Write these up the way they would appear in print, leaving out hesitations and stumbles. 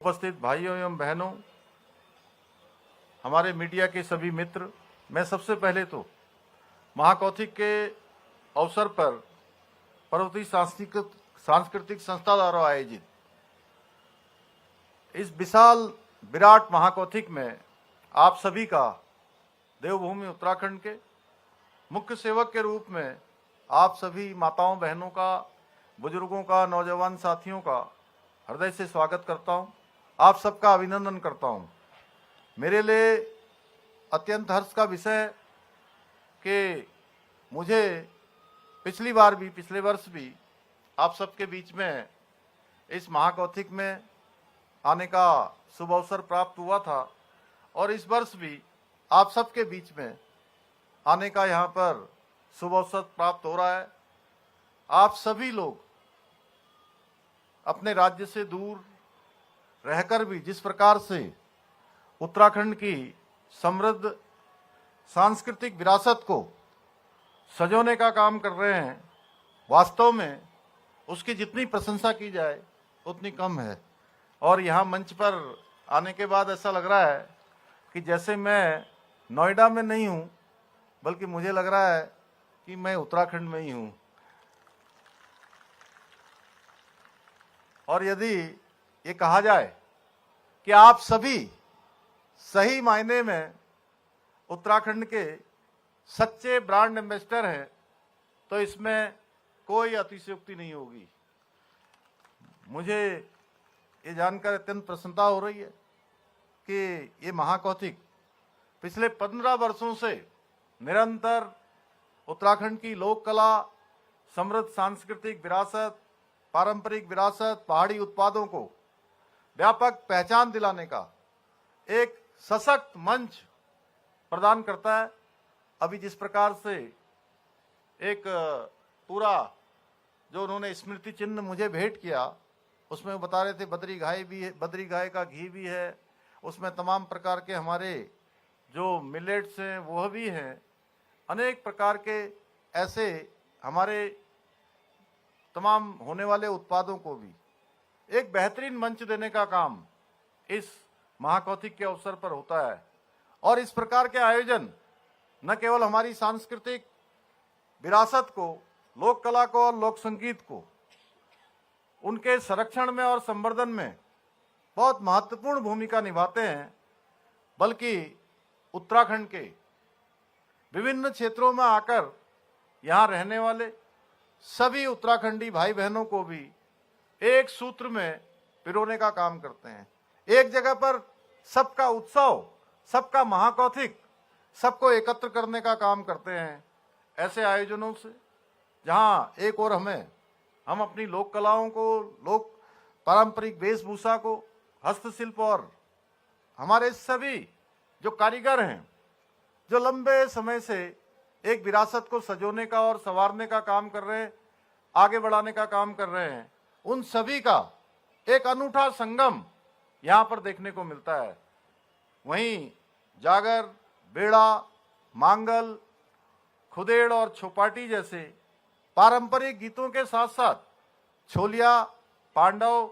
उपस्थित भाइयों एवं बहनों, हमारे मीडिया के सभी मित्र, मैं सबसे पहले तो महाकौथिक के अवसर पर पर्वतीय सांस्कृतिक संस्था द्वारा आयोजित इस विशाल विराट महाकौथिक में आप सभी का देवभूमि उत्तराखंड के मुख्य सेवक के रूप में आप सभी माताओं बहनों का, बुजुर्गों का, नौजवान साथियों का हृदय से स्वागत करता हूं। आप सबका अभिनंदन करता हूं। मेरे लिए अत्यंत हर्ष का विषय है कि मुझे पिछले वर्ष भी आप सबके बीच में इस महाकौथिक में आने का शुभ अवसर प्राप्त हुआ था और इस वर्ष भी आप सबके बीच में आने का यहाँ पर शुभ अवसर प्राप्त हो रहा है। आप सभी लोग अपने राज्य से दूर रहकर भी जिस प्रकार से उत्तराखंड की समृद्ध सांस्कृतिक विरासत को सजोने का काम कर रहे हैं, वास्तव में उसकी जितनी प्रशंसा की जाए उतनी कम है। और यहाँ मंच पर आने के बाद ऐसा लग रहा है कि जैसे मैं नोएडा में नहीं हूँ, बल्कि मुझे लग रहा है कि मैं उत्तराखंड में ही हूँ। और यदि ये कहा जाए कि आप सभी सही मायने में उत्तराखंड के सच्चे ब्रांड एम्बेसडर हैं, तो इसमें कोई अतिशयोक्ति नहीं होगी। मुझे ये जानकर अत्यंत प्रसन्नता हो रही है कि ये महाकौथिक पिछले 15 वर्षों से निरंतर उत्तराखंड की लोक कला, समृद्ध सांस्कृतिक विरासत, पारंपरिक विरासत, पहाड़ी उत्पादों को व्यापक पहचान दिलाने का एक सशक्त मंच प्रदान करता है। अभी जिस प्रकार से एक पूरा जो उन्होंने स्मृति चिन्ह मुझे भेंट किया, उसमें वो बता रहे थे बद्री गाय भी है, बद्री गाय का घी भी है, उसमें तमाम प्रकार के हमारे जो मिलेट्स हैं वह भी हैं, अनेक प्रकार के ऐसे हमारे तमाम होने वाले उत्पादों को भी एक बेहतरीन मंच देने का काम इस महाकौथिक के अवसर पर होता है। और इस प्रकार के आयोजन न केवल हमारी सांस्कृतिक विरासत को, लोक कला को और लोक संगीत को उनके संरक्षण में और संवर्धन में बहुत महत्वपूर्ण भूमिका निभाते हैं, बल्कि उत्तराखंड के विभिन्न क्षेत्रों में आकर यहाँ रहने वाले सभी उत्तराखंडी भाई बहनों को भी एक सूत्र में पिरोने का काम करते हैं। एक जगह पर सबका उत्सव, सबका महाकौथिक, सबको एकत्र करने का काम करते हैं। ऐसे आयोजनों से जहाँ एक और हम अपनी लोक कलाओं को, लोक पारंपरिक वेशभूषा को, हस्तशिल्प और हमारे सभी जो कारीगर हैं, जो लंबे समय से एक विरासत को सजोने का और संवारने का काम कर रहे हैं, आगे बढ़ाने का काम कर रहे हैं, उन सभी का एक अनूठा संगम यहाँ पर देखने को मिलता है। वहीं जागर, बेड़ा, मांगल, खुदेड़ और छोपाटी जैसे पारंपरिक गीतों के साथ साथ छोलिया, पांडव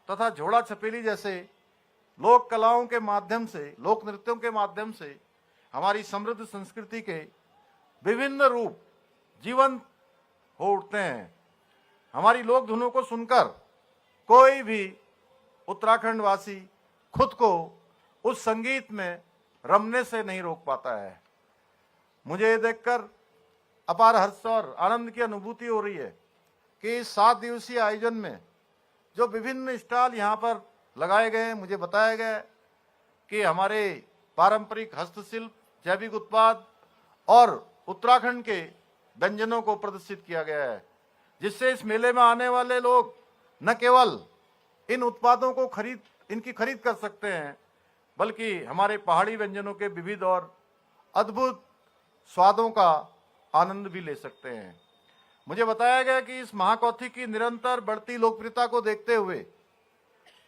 तथा झोड़ा छपेली जैसे लोक कलाओं के माध्यम से, लोक नृत्यों के माध्यम से हमारी समृद्ध संस्कृति के विभिन्न रूप जीवंत हो उठते हैं। हमारी लोक धुनों को सुनकर कोई भी उत्तराखंड वासी खुद को उस संगीत में रमने से नहीं रोक पाता है। मुझे ये देखकर अपार हर्ष और आनंद की अनुभूति हो रही है कि इस 7 दिवसीय आयोजन में जो विभिन्न स्टॉल यहाँ पर लगाए गए हैं, मुझे बताया गया कि हमारे पारंपरिक हस्तशिल्प, जैविक उत्पाद और उत्तराखंड के व्यंजनों को प्रदर्शित किया गया है, जिससे इस मेले में आने वाले लोग न केवल इन उत्पादों को इनकी खरीद कर सकते हैं, बल्कि हमारे पहाड़ी व्यंजनों के विविध और अद्भुत स्वादों का आनंद भी ले सकते हैं। मुझे बताया गया कि इस महाकौथिक की निरंतर बढ़ती लोकप्रियता को देखते हुए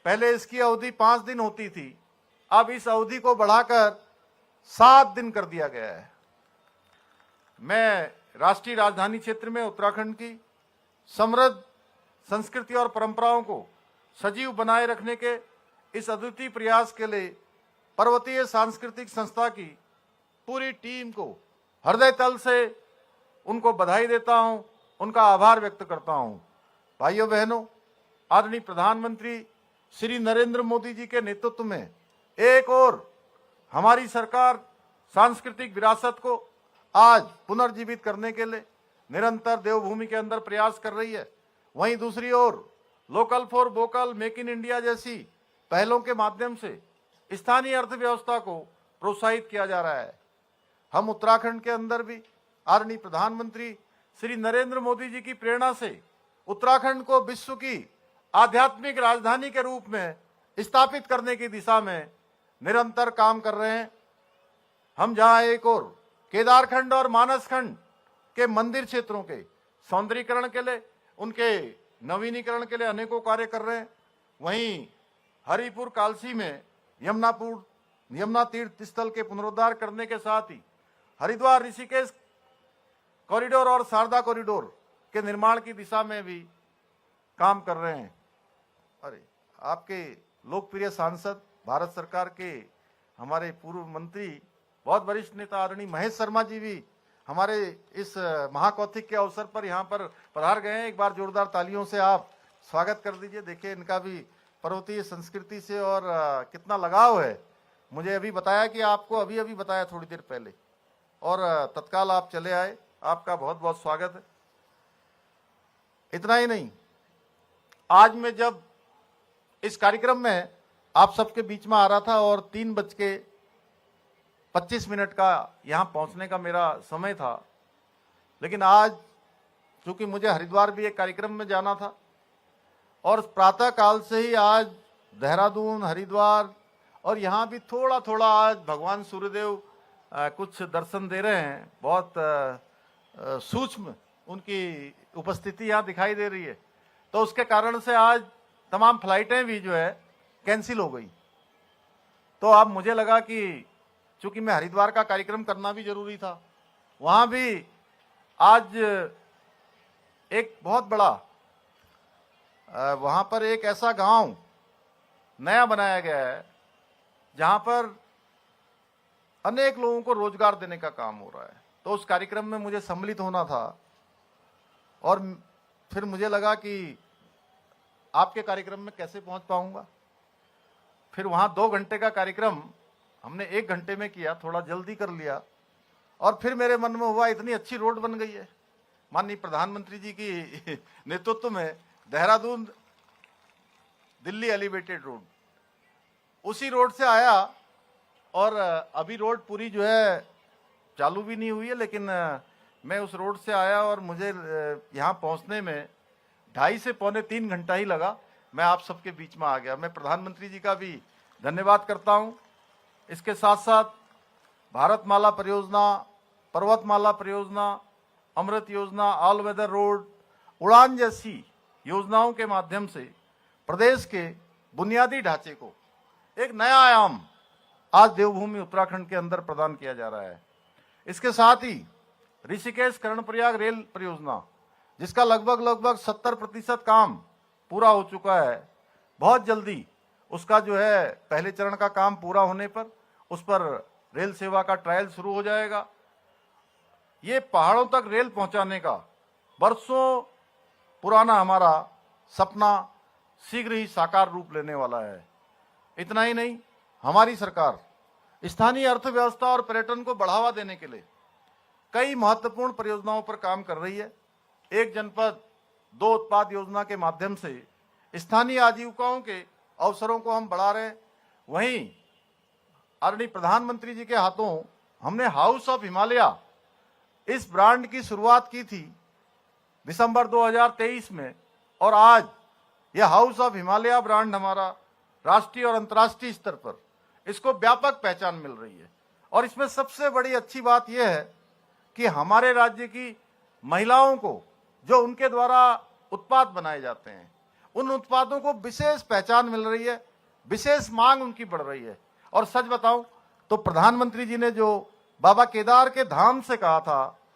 पहले इसकी अवधि 5 दिन होती थी, अब इस अवधि को बढ़ाकर 7 दिन कर दिया गया है। मैं राष्ट्रीय राजधानी क्षेत्र में उत्तराखंड की समृद्ध संस्कृति और परंपराओं को सजीव बनाए रखने के इस अद्वितीय प्रयास के लिए पर्वतीय सांस्कृतिक संस्था की पूरी टीम को हृदय तल से उनको बधाई देता हूं, उनका आभार व्यक्त करता हूं। भाइयों बहनों, आदरणीय प्रधानमंत्री श्री नरेंद्र मोदी जी के नेतृत्व में एक और हमारी सरकार सांस्कृतिक विरासत को आज पुनर्जीवित करने के लिए निरंतर देवभूमि के अंदर प्रयास कर रही है। वहीं दूसरी ओर local for vocal, make in India जैसी पहलों के माध्यम से स्थानीय अर्थव्यवस्था को प्रोत्साहित किया जा रहा है। हम उत्तराखंड के अंदर भी आदरणीय प्रधानमंत्री श्री नरेंद्र मोदी जी की प्रेरणा से उत्तराखंड को विश्व की आध्यात्मिक राजधानी के रूप में स्थापित करने की दिशा में निरंतर काम कर रहे हैं। हम जहां एक और केदारखंड और मानसखंड के मंदिर क्षेत्रों के सौंदर्यीकरण के लिए, उनके नवीनीकरण के लिए अनेकों कार्य कर रहे हैं, वहीं हरिपुर कालसी में यमुना तीर्थ स्थल के पुनरुद्धार करने के साथ ही हरिद्वार ऋषिकेश कॉरिडोर और शारदा कॉरिडोर के निर्माण की दिशा में भी काम कर रहे हैं। अरे आपके लोकप्रिय सांसद, भारत सरकार के हमारे पूर्व मंत्री, बहुत वरिष्ठ नेता आदरणीय महेश शर्मा जी भी हमारे इस महाकौतिक के अवसर पर यहाँ पर पधार गए हैं। एक बार जोरदार तालियों से आप स्वागत कर दीजिए। देखिए इनका भी पर्वतीय संस्कृति से और कितना लगाव है। मुझे अभी बताया कि आपको अभी बताया थोड़ी देर पहले, और तत्काल आप चले आए। आपका बहुत बहुत स्वागत है। इतना ही नहीं, आज मैं जब इस कार्यक्रम में आप सबके बीच में आ रहा था और 3:25 का यहाँ पहुँचने का मेरा समय था, लेकिन आज चूंकि मुझे हरिद्वार भी एक कार्यक्रम में जाना था और प्रातः काल से ही आज देहरादून, हरिद्वार और यहाँ भी थोड़ा थोड़ा आज भगवान सूर्यदेव कुछ दर्शन दे रहे हैं। बहुत सूक्ष्म उनकी उपस्थिति यहाँ दिखाई दे रही है। तो उसके कारण से आज तमाम फ्लाइटें भी जो है कैंसिल हो गई। तो अब मुझे लगा कि चूंकि मैं हरिद्वार का कार्यक्रम करना भी जरूरी था, वहाँ भी आज एक बहुत बड़ा वहाँ पर एक ऐसा गांव नया बनाया गया है जहाँ पर अनेक लोगों को रोजगार देने का काम हो रहा है। तो उस कार्यक्रम में मुझे सम्मिलित होना था और फिर मुझे लगा कि आपके कार्यक्रम में कैसे पहुंच पाऊंगा। फिर वहां 2 घंटे का कार्यक्रम हमने 1 घंटे में किया, थोड़ा जल्दी कर लिया। और फिर मेरे मन में हुआ इतनी अच्छी रोड बन गई है माननीय प्रधानमंत्री जी की नेतृत्व में, देहरादून दिल्ली एलिवेटेड रोड, उसी रोड से आया। और अभी रोड पूरी जो है चालू भी नहीं हुई है, लेकिन मैं उस रोड से आया और मुझे यहाँ पहुँचने में 2.5 से पौने 3 घंटा ही लगा। मैं आप सबके बीच में आ गया। मैं प्रधानमंत्री जी का भी धन्यवाद करता हूँ। इसके साथ साथ भारतमाला परियोजना, पर्वतमाला परियोजना, अमृत योजना, ऑल वेदर रोड, उड़ान जैसी योजनाओं के माध्यम से प्रदेश के बुनियादी ढांचे को एक नया आयाम आज देवभूमि उत्तराखंड के अंदर प्रदान किया जा रहा है। इसके साथ ही ऋषिकेश कर्णप्रयाग रेल परियोजना, जिसका लगभग 70% काम पूरा हो चुका है, बहुत जल्दी उसका जो है पहले चरण का काम पूरा होने पर उस पर रेल सेवा का ट्रायल शुरू हो जाएगा। ये पहाड़ों तक रेल पहुंचाने का बरसों पुराना हमारा सपना शीघ्र ही साकार रूप लेने वाला है। इतना ही नहीं, हमारी सरकार स्थानीय अर्थव्यवस्था और पर्यटन को बढ़ावा देने के लिए कई महत्वपूर्ण परियोजनाओं पर काम कर रही है। एक जनपद 2 उत्पाद योजना के माध्यम से स्थानीय आजीविकाओं के अवसरों को हम बढ़ा रहे हैं। वहीं आदरणीय प्रधानमंत्री जी के हाथों हमने हाउस ऑफ हिमालय इस ब्रांड की शुरुआत की थी दिसंबर 2023 में, और आज यह हाउस ऑफ हिमालय ब्रांड हमारा राष्ट्रीय और अंतर्राष्ट्रीय स्तर पर इसको व्यापक पहचान मिल रही है। और इसमें सबसे बड़ी अच्छी बात यह है कि हमारे राज्य की महिलाओं को जो उनके द्वारा उत्पाद बनाए जाते हैं, उन उत्पादों को विशेष पहचान मिल रही है, विशेष मांग उनकी बढ़ रही है। और सच बताऊं तो प्रधानमंत्री जी ने जो बाबा केदार के धाम से कहा था